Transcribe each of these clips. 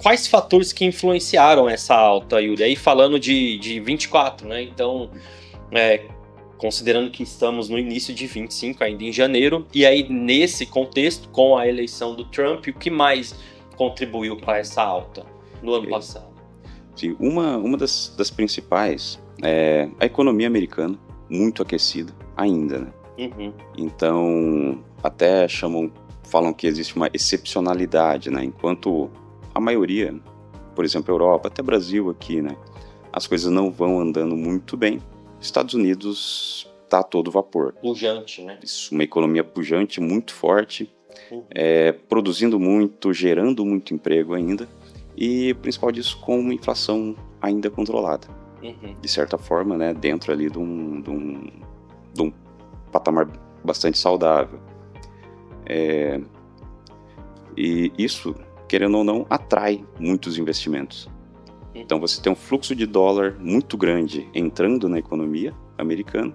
quais fatores que influenciaram essa alta, Yuri? Aí falando de 24, né? Então, considerando que estamos no início de 25, ainda em janeiro, e aí nesse contexto, com a eleição do Trump, o que mais contribuiu para essa alta no ano passado? Sim, uma das principais é a economia americana, muito aquecida ainda, né? Uhum. Então, até falam que existe uma excepcionalidade, né? Enquanto a maioria, por exemplo, Europa, até Brasil aqui, né? As coisas não vão andando muito bem. Estados Unidos está a todo vapor. Pujante, né? Isso, uma economia pujante, muito forte, Uhum. produzindo muito, gerando muito emprego ainda. E o principal disso, com uma inflação ainda controlada. Uhum. De certa forma, né, dentro ali de um patamar bastante saudável. E isso, querendo ou não, atrai muitos investimentos. Então você tem um fluxo de dólar muito grande entrando na economia americana,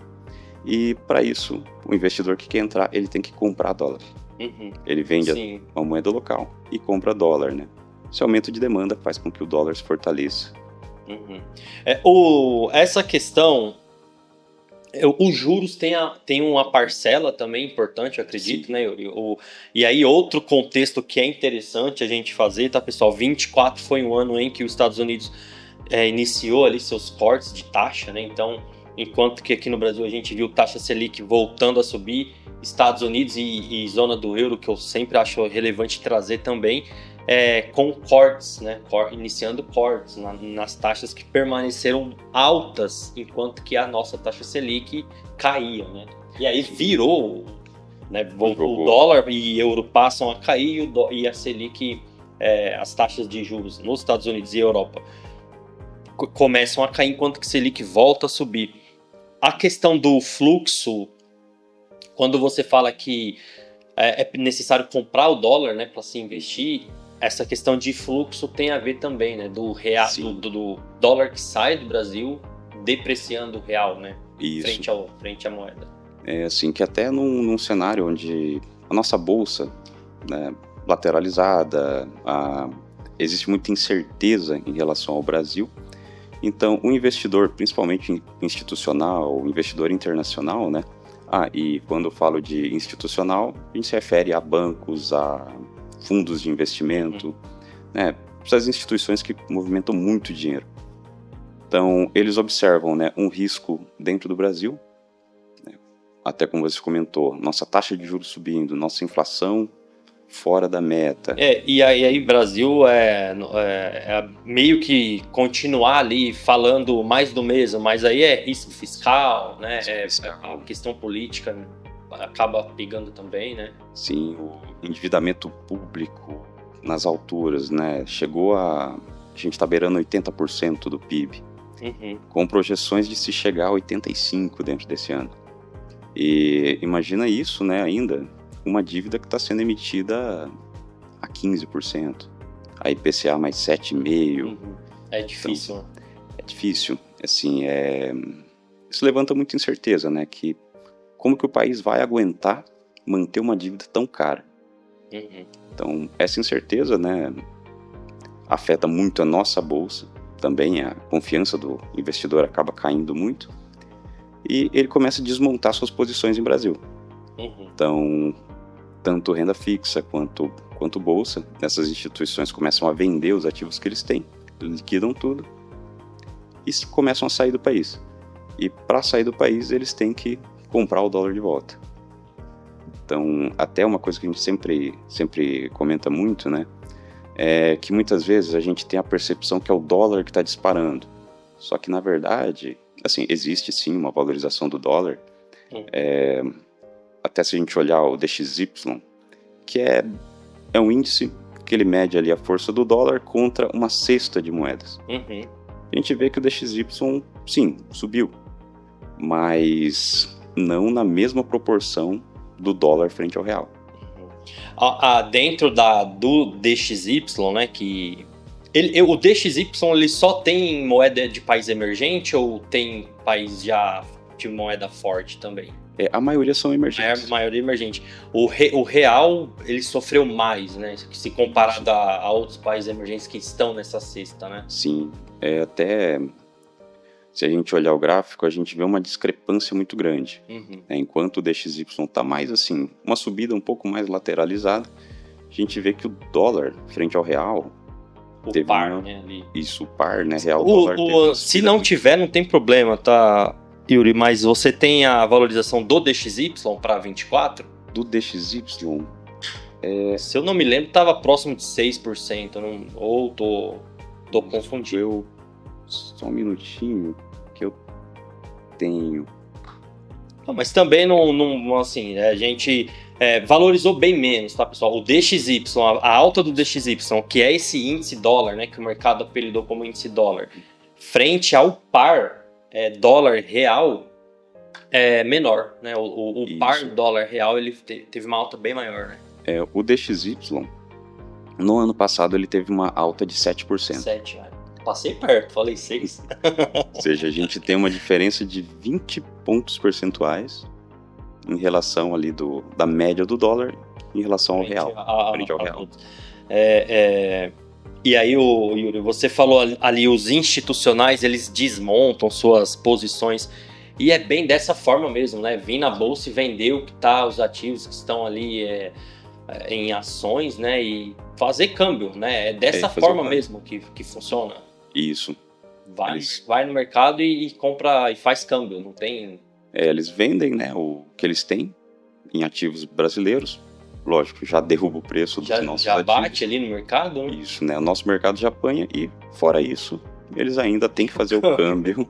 e para isso, o investidor que quer entrar, ele tem que comprar dólar. Uhum. Ele vende uma moeda local e compra dólar, né? Esse aumento de demanda faz com que o dólar se fortaleça. Uhum. Essa questão, os juros tem uma parcela também importante, eu acredito, né, Yuri? E aí outro contexto que é interessante a gente fazer, tá, pessoal? 24 foi um ano em que os Estados Unidos iniciou ali seus cortes de taxa, né? Então, enquanto que aqui no Brasil a gente viu taxa Selic voltando a subir, Estados Unidos e zona do euro, que eu sempre acho relevante trazer também, com cortes, né? Iniciando cortes nas taxas que permaneceram altas, enquanto que a nossa taxa Selic caía, né? E aí virou, né? O dólar e euro passam a cair e a Selic, as taxas de juros nos Estados Unidos e Europa começam a cair, enquanto que Selic volta a subir. A questão do fluxo, quando você fala que é necessário comprar o dólar, né, para se investir, essa questão de fluxo tem a ver também, né, do dólar que sai do Brasil depreciando o real, né, frente à moeda. É assim, que até num cenário onde a nossa bolsa, né, lateralizada, existe muita incerteza em relação ao Brasil. Então, o investidor, principalmente institucional, o investidor internacional, né? E quando eu falo de institucional, a gente se refere a bancos, a fundos de investimento, né? Essas instituições que movimentam muito dinheiro. Então, eles observam, né, um risco dentro do Brasil, né? Até como você comentou, nossa taxa de juros subindo, nossa inflação fora da meta. E aí Brasil meio que continuar ali falando mais do mesmo, mas aí é risco fiscal, né? A questão política acaba pegando também, né? Sim, o endividamento público nas alturas, né? A gente está beirando 80% do PIB, com projeções de se chegar a 85% dentro desse ano. E imagina isso, né, ainda uma dívida que está sendo emitida a 15%, a IPCA mais 7,5%. É difícil. Então, é difícil. Assim, isso levanta muita incerteza, né? Que como que o país vai aguentar manter uma dívida tão cara? Então, essa incerteza, né, afeta muito a nossa bolsa. Também a confiança do investidor acaba caindo muito. E ele começa a desmontar suas posições em Brasil. Então, tanto renda fixa quanto bolsa, essas instituições começam a vender os ativos que eles têm, liquidam tudo e começam a sair do país. E para sair do país, eles têm que comprar o dólar de volta. Então, até uma coisa que a gente sempre comenta muito, né, é que muitas vezes a gente tem a percepção que é o dólar que está disparando. Só que, na verdade, assim, existe sim uma valorização do dólar. Até se a gente olhar o DXY, que é um índice que ele mede ali a força do dólar contra uma cesta de moedas. A gente vê que o DXY, sim, subiu, mas não na mesma proporção do dólar frente ao real. Dentro do DXY, né, que o DXY ele só tem moeda de país emergente ou tem país já de moeda forte também? A maioria são emergentes. A maioria emergente. O real, ele sofreu mais, né? Se comparado a outros países emergentes que estão nessa cesta, né? Sim, até se a gente olhar o gráfico, a gente vê uma discrepância muito grande. Enquanto o DXY está mais assim, uma subida um pouco mais lateralizada, a gente vê que o dólar frente ao real... O par, né? Ali. Isso, o par, né? Real dólar. Se não tiver, não tem problema, tá, Yuri? Mas você tem a valorização do DXY para 24? Do DXY? Se eu não me lembro, estava próximo de 6%. Ou tô confundindo. Só um minutinho que eu tenho. Não, mas também não assim, a gente valorizou bem menos, tá, pessoal? O DXY, a alta do DXY, que é esse índice dólar, né, que o mercado apelidou como índice dólar, frente ao par dólar real, é menor, né? O par dólar real, ele teve uma alta bem maior, né? O DXY, no ano passado, ele teve uma alta de 7%. 7, né? Passei perto, falei 6. Ou seja, a gente tem uma diferença de 20 pontos percentuais em relação ali da média do dólar em relação ao real. Frente ao real. E aí, Yuri, você falou ali, os institucionais, eles desmontam suas posições. E é bem dessa forma mesmo, né? Vir na bolsa e vender o que tá, os ativos que estão ali em ações, né? E fazer câmbio, né? É dessa forma mesmo que funciona. Isso. Vai no mercado e compra e faz câmbio, não tem... eles vendem, né, o que eles têm em ativos brasileiros. Lógico, já derruba o preço dos nossos ativos. Já bate ali no mercado, né? Isso, né? O nosso mercado já apanha e, fora isso, eles ainda têm que fazer o câmbio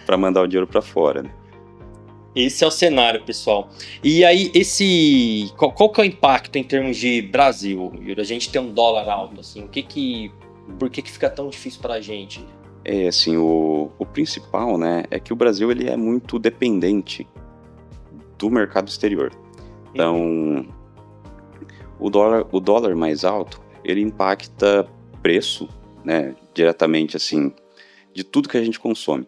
para mandar o dinheiro para fora, né? Esse é o cenário, pessoal. E aí, qual que é o impacto em termos de Brasil, Yuri? A gente tem um dólar alto, assim, por que fica tão difícil para a gente? Assim, o principal, né, é que o Brasil ele é muito dependente do mercado exterior. Então, o dólar mais alto, ele impacta preço, né, diretamente, assim, de tudo que a gente consome.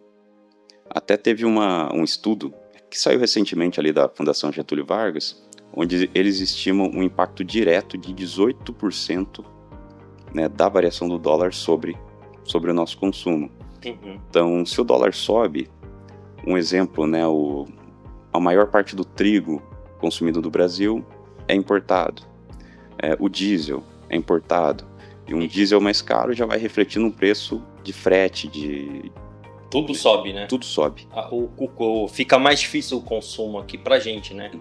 Até teve um estudo que saiu recentemente ali da Fundação Getúlio Vargas, onde eles estimam um impacto direto de 18%, né, da variação do dólar sobre o nosso consumo. Então, se o dólar sobe, um exemplo, né, a maior parte do trigo consumido no Brasil é importado. O diesel é importado. E um diesel mais caro já vai refletir no preço de frete, Tudo sobe, né? Tudo sobe. Fica mais difícil o consumo aqui pra gente, né?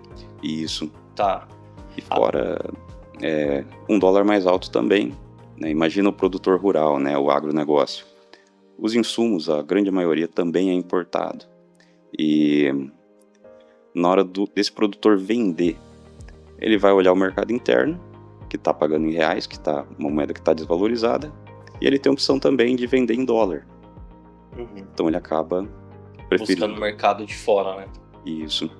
Isso. Tá. E fora um dólar mais alto também, né? Imagina o produtor rural, né? O agronegócio. Os insumos, a grande maioria também é importado. E na hora desse produtor vender, ele vai olhar o mercado interno, que está pagando em reais, que tá uma moeda que está desvalorizada, e ele tem a opção também de vender em dólar. Então ele acaba preferindo... buscando o mercado de fora, né? Isso.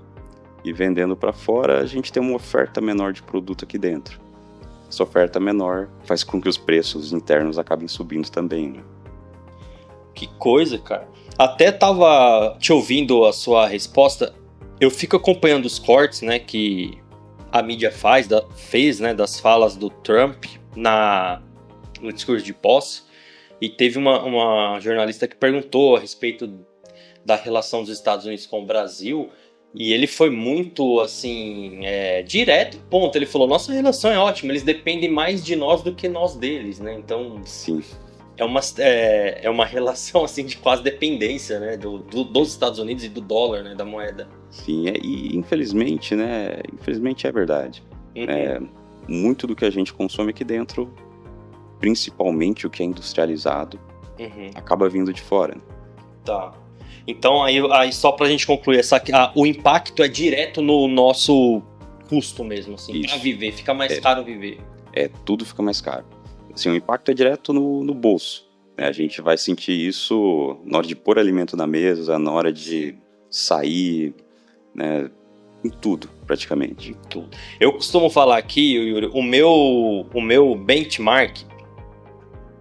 E vendendo para fora, a gente tem uma oferta menor de produto aqui dentro. Essa oferta menor faz com que os preços internos acabem subindo também, né? Que coisa, cara. Até tava te ouvindo a sua resposta. Eu fico acompanhando os cortes, né, que a mídia fez, né, das falas do Trump no discurso de posse. E teve uma jornalista que perguntou a respeito da relação dos Estados Unidos com o Brasil. E ele foi muito, assim, direto, ponto. Ele falou, nossa relação é ótima, eles dependem mais de nós do que nós deles, né? Então, sim, é uma relação, assim, de quase dependência, né? Dos Estados Unidos e do dólar, né? Da moeda. Sim, e infelizmente, né? Infelizmente é verdade. Muito do que a gente consome aqui dentro, principalmente o que é industrializado, acaba vindo de fora. Né? Tá. Então, aí só pra gente concluir, o impacto é direto no nosso custo mesmo, assim, pra viver. Fica mais caro viver. Tudo fica mais caro. Assim, o impacto é direto no bolso. Né? A gente vai sentir isso na hora de pôr alimento na mesa, na hora de sair, né? Em tudo, praticamente. Em tudo. Eu costumo falar aqui, Yuri, o meu benchmark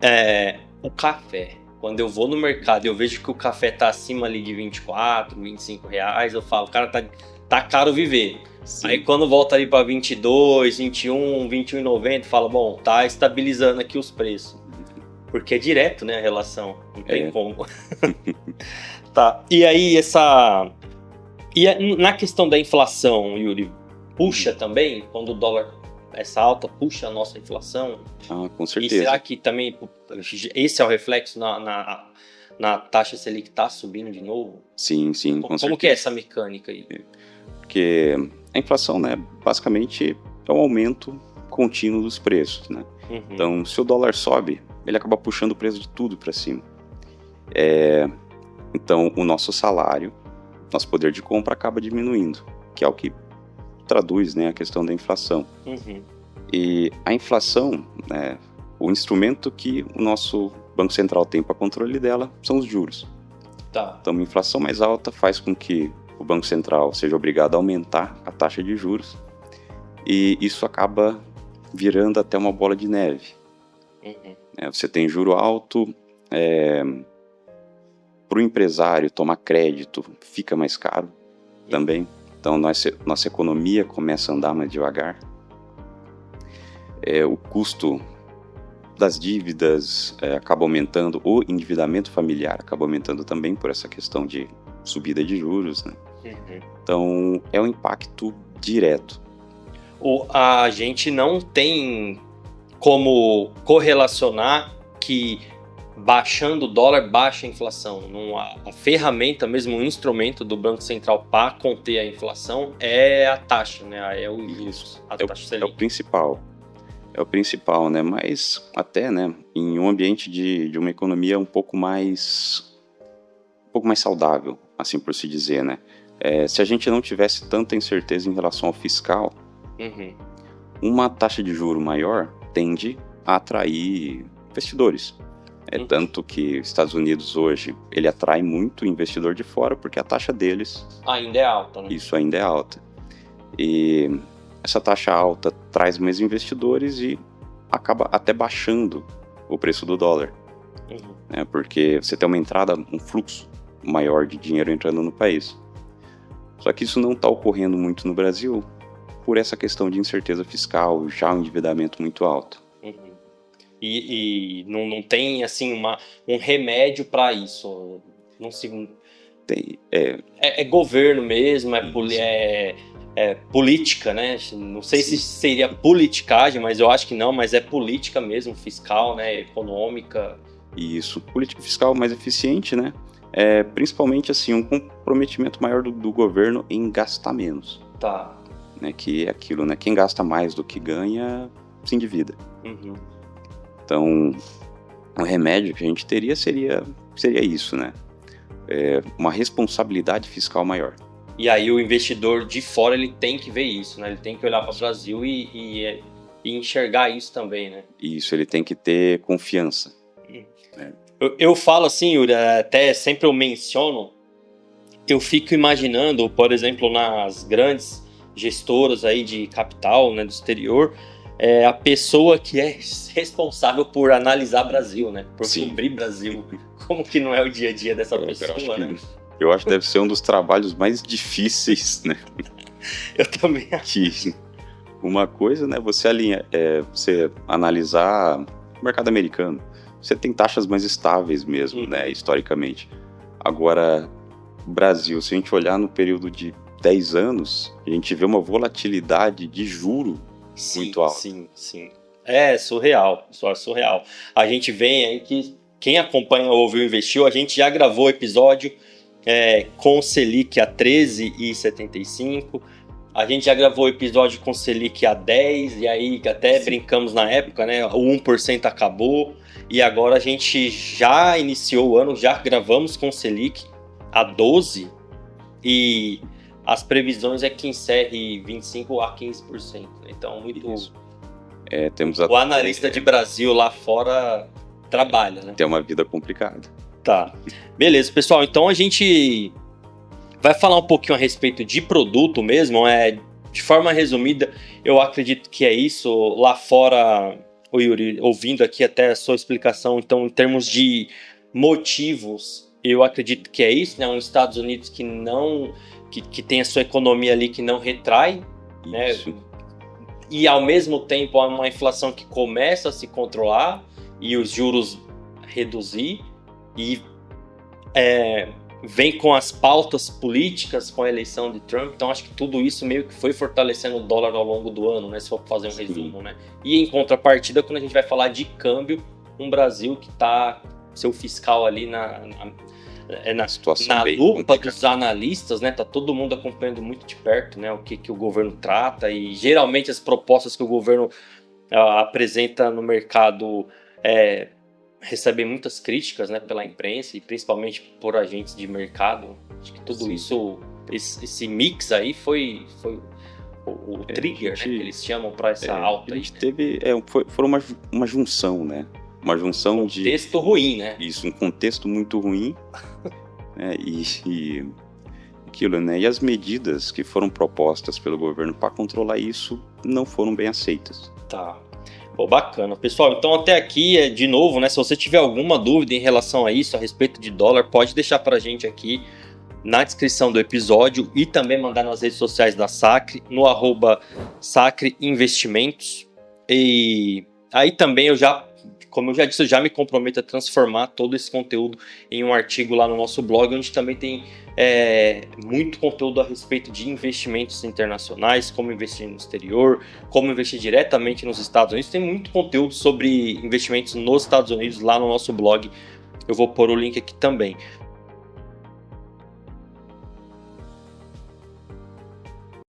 é o café. Quando eu vou no mercado e eu vejo que o café tá acima ali de 24, 25 reais, eu falo, o cara tá caro viver. Sim. Aí quando volta ali para 22, 21, 21,90, fala, bom, tá estabilizando aqui os preços. Porque é direto, né, a relação, não tem como. Tá, e aí na questão da inflação, Yuri, puxa também, quando o dólar essa alta, puxa a nossa inflação? Ah, com certeza. E será que também esse é o reflexo na taxa Selic tá subindo de novo? Sim, com certeza. Como que é essa mecânica aí? Porque a inflação, né, basicamente é um aumento contínuo dos preços, né? Então, se o dólar sobe, ele acaba puxando o preço de tudo para cima. Então, o nosso salário, nosso poder de compra acaba diminuindo, que é o que traduz, né, a questão da inflação. E a inflação, né, o instrumento que o nosso Banco Central tem para controle dela são os juros. Tá. Então, uma inflação mais alta faz com que o Banco Central seja obrigado a aumentar a taxa de juros e isso acaba virando até uma bola de neve. Você tem juro alto, para o empresário tomar crédito fica mais caro também. Então, nossa economia começa a andar mais devagar. O custo das dívidas acaba aumentando, o endividamento familiar acaba aumentando também por essa questão de subida de juros, né? Então, é um impacto direto. A gente não tem como correlacionar que baixando o dólar baixa a inflação. A ferramenta, mesmo o instrumento do Banco Central para conter a inflação é a taxa, né? Taxa Selic. É o principal. É o principal, né? Mas até, né, em um ambiente de uma economia um pouco mais saudável, assim por se dizer, né? Se a gente não tivesse tanta incerteza em relação ao fiscal, uma taxa de juro maior tende a atrair investidores. Tanto que Estados Unidos hoje, ele atrai muito investidor de fora porque a taxa deles... ainda é alta, né? Isso ainda é alta. E essa taxa alta traz mais investidores e acaba até baixando o preço do dólar. Porque você tem uma entrada, um fluxo maior de dinheiro entrando no país. Só que isso não está ocorrendo muito no Brasil por essa questão de incerteza fiscal, já um endividamento muito alto. E não tem assim um remédio para isso. Não se... Tem, é governo mesmo, é política, né? Não sei se seria politicagem, mas eu acho que não, mas é política mesmo, fiscal, né? Econômica. Isso, política fiscal mais eficiente, né? Principalmente assim, um comprometimento maior do governo em gastar menos. Tá. Né? Que é aquilo, né? Quem gasta mais do que ganha se endivida. Então, o remédio que a gente teria seria isso, né? Uma responsabilidade fiscal maior. E aí o investidor de fora ele tem que ver isso, né? Ele tem que olhar para o Brasil e enxergar isso também, né? Isso, ele tem que ter confiança. Eu falo assim, Yuri, até sempre eu menciono, eu fico imaginando, por exemplo, nas grandes gestoras aí de capital, né, do exterior, a pessoa que é responsável por analisar Brasil, né? Por cobrir Brasil. Como que não é o dia a dia dessa pessoa, né? Eu acho que deve ser um dos trabalhos mais difíceis, né? Eu também acho. Uma coisa, né? Você analisar o mercado americano. Você tem taxas mais estáveis mesmo, né? Historicamente. Agora, Brasil, se a gente olhar no período de 10 anos, a gente vê uma volatilidade de juro muito alta. Sim. É surreal. A gente vem aí que quem acompanha o Ouviu Investiu, a gente já gravou episódio com Selic a 13,75. A gente já gravou episódio com Selic a 10, e aí até brincamos na época, né? O 1% acabou, e agora a gente já iniciou o ano, já gravamos com Selic a 12, e as previsões é que encerre 25% a 15%. Então, muito... o analista de Brasil lá fora trabalha, né? Tem uma vida complicada. Tá. Beleza, pessoal. Então a gente vai falar um pouquinho a respeito de produto mesmo. De forma resumida, eu acredito que é isso. Lá fora, o Yuri, ouvindo aqui até a sua explicação, então, em termos de motivos, eu acredito que é isso, né? Os Estados Unidos que tem a sua economia ali que não retrai, né? E ao mesmo tempo há uma inflação que começa a se controlar e os juros reduzir, e vem com as pautas políticas com a eleição de Trump. Então acho que tudo isso meio que foi fortalecendo o dólar ao longo do ano, né? Se for fazer um resumo, né? E em contrapartida, quando a gente vai falar de câmbio, um Brasil que está seu fiscal ali na lupa dos analistas, né? Tá todo mundo acompanhando muito de perto, né? O que o governo trata, e geralmente as propostas que o governo apresenta no mercado recebem muitas críticas, né? Pela imprensa e principalmente por agentes de mercado. Acho que tudo isso, esse mix aí foi o trigger, né? Que eles chamam para essa alta. A gente teve foi uma junção, né? Uma junção de contexto ruim, né? Isso, um contexto muito ruim, né? E aquilo, né? E as medidas que foram propostas pelo governo para controlar isso não foram bem aceitas. Tá. Pô, bacana. Pessoal, então até aqui, de novo, né? Se você tiver alguma dúvida em relação a isso, a respeito de dólar, pode deixar pra gente aqui na descrição do episódio e também mandar nas redes sociais da Sacre, no @SacreInvestimentos. E aí também como eu já disse, eu já me comprometo a transformar todo esse conteúdo em um artigo lá no nosso blog, onde também tem muito conteúdo a respeito de investimentos internacionais, como investir no exterior, como investir diretamente nos Estados Unidos. Tem muito conteúdo sobre investimentos nos Estados Unidos lá no nosso blog. Eu vou pôr o link aqui também.